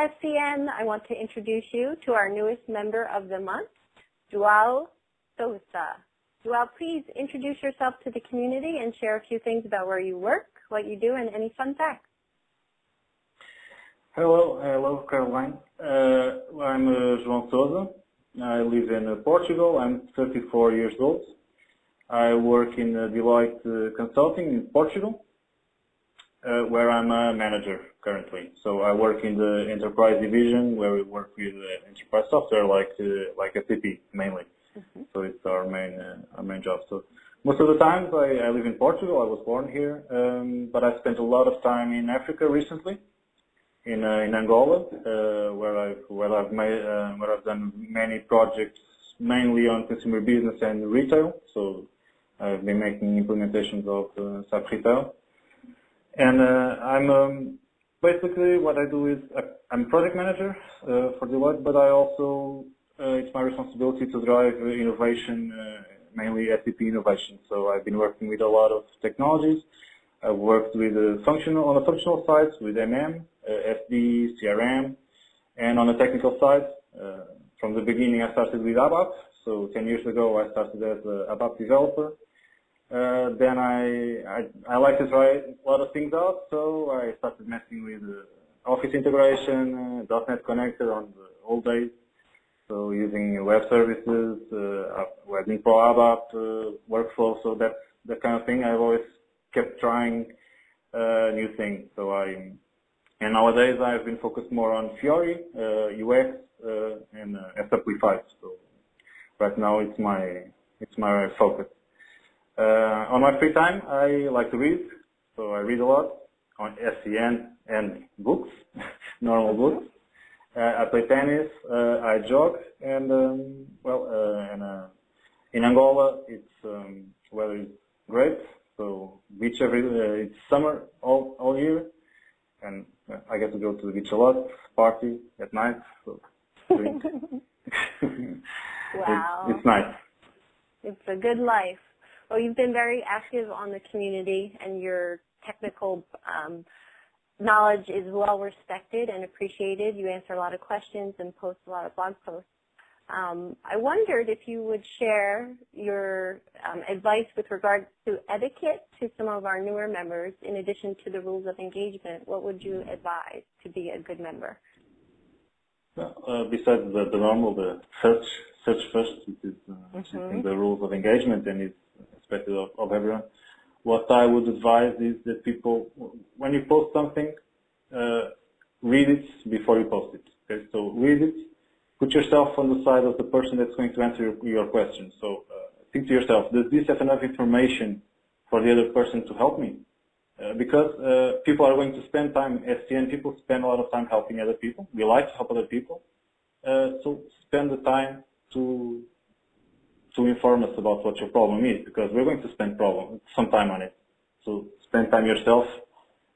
SCN, I want to introduce you to our newest member of the month, Joao Sousa. Joao, please introduce yourself to the community and share a few things about where you work, what you do, and any fun facts. Hello, Caroline. I'm Joao Sousa. I live in Portugal. I'm 34 years old. I work in Deloitte Consulting in Portugal, where I'm a manager currently. So I work in the enterprise division, where we work with enterprise software like SAP mainly. So it's our main job. So most of the times I live in Portugal. I was born here, but I spent a lot of time in Africa recently, in Angola, where I've done many projects, mainly on consumer business and retail. So I've been making implementations of SAP Retail. And I'm basically what I do is I'm project manager for Deloitte, but I also it's my responsibility to drive innovation, mainly SAP innovation. So I've been working with a lot of technologies. I've worked with on the functional side with MM, SD, CRM, and on the technical side, from the beginning I started with ABAP. So 10 years ago I started as an ABAP developer. Then I like to try a lot of things out, so I started messing with Office integration, .NET Connector on the old days, so using web services, Webin Pro ABAP, workflow, so that's the kind of thing I've always kept trying new things. And nowadays I've been focused more on Fiori, UX, and SAP5. So right now it's my focus. On my free time, I like to read, so I read a lot on SCN and books, normal books. I play tennis, I jog, and in Angola, weather is great. So beach it's summer all year, and I get to go to the beach a lot, party at night, so drink. Wow, it's nice. It's a good life. Well, you've been very active on the community, and your technical knowledge is well respected and appreciated. You answer a lot of questions and post a lot of blog posts. I wondered if you would share your advice with regard to etiquette to some of our newer members, in addition to the rules of engagement. What would you advise to be a good member? Well, besides the normal, the search first, which is the rules of engagement and it's expected of everyone. What I would advise is that people, when you post something, read it before you post it. Okay, so read it. Put yourself on the side of the person that's going to answer your question. So think to yourself, does this have enough information for the other person to help me? Because people are going to spend time, SCN people spend a lot of time helping other people. We like to help other people. So spend the time to inform us about what your problem is, because we're going to spend some time on it. So spend time yourself,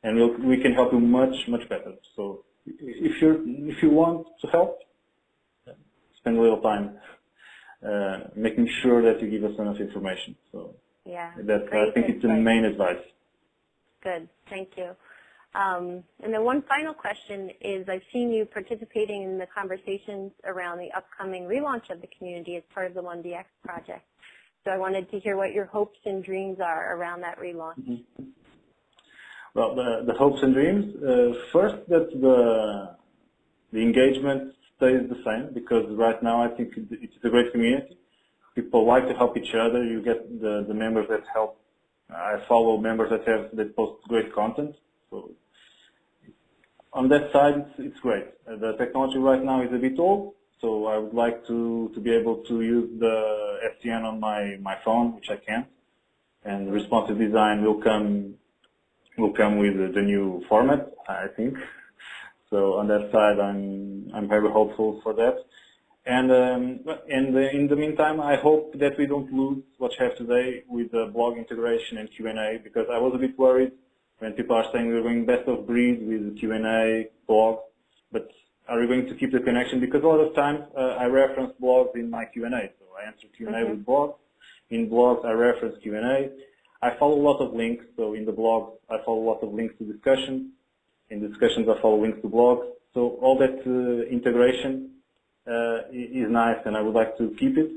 and we can help you much better. So if you want to help, spend a little time making sure that you give us enough information. So yeah, I think it's the main advice. Good, thank you. And then one final question is, I've seen you participating in the conversations around the upcoming relaunch of the community as part of the 1DX project. So I wanted to hear what your hopes and dreams are around that relaunch. Well, the hopes and dreams, first that the engagement stays the same, because right now I think it's a great community. People like to help each other. You get the members that help. I follow members that post great content. So on that side, it's great. The technology right now is a bit old, so I would like to be able to use the SCN on my phone, which I can't. And responsive design will come with the new format, I think. So on that side, I'm very hopeful for that. And in the meantime, I hope that we don't lose what we have today with the blog integration and Q&A, because I was a bit worried when people are saying we're going best of breed with Q&A, blog, but are we going to keep the connection? Because a lot of times I reference blogs in my Q&A, so I answer Q&A with blogs. In blogs, I reference Q&A. I follow a lot of links, so in the blogs, I follow a lot of links to discussions. In discussions, I follow links to blogs. So all that integration is nice, and I would like to keep it.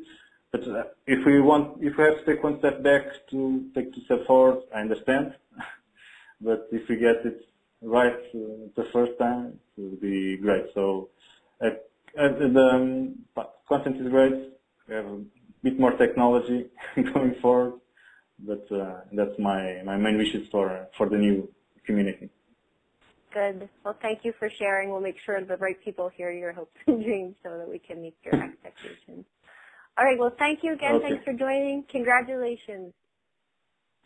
But if we have to take one step back to take two steps forward, I understand. But if we get it right the first time, it will be great. So the content is great. We have a bit more technology going forward, but that's my main wishes for the new community. Good. Well, thank you for sharing. We'll make sure the right people hear your hopes and dreams so that we can meet your expectations. All right. Well, thank you again. Okay. Thanks for joining. Congratulations.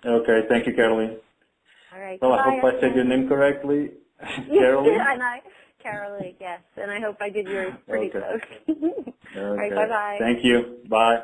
Okay. Thank you, Caroline. All right. Well, Bye, I hope I said your name correctly, Caroline. Caroline, yes. And I hope I did yours pretty Okay. close. All right. Okay. Bye-bye. Thank you. Bye.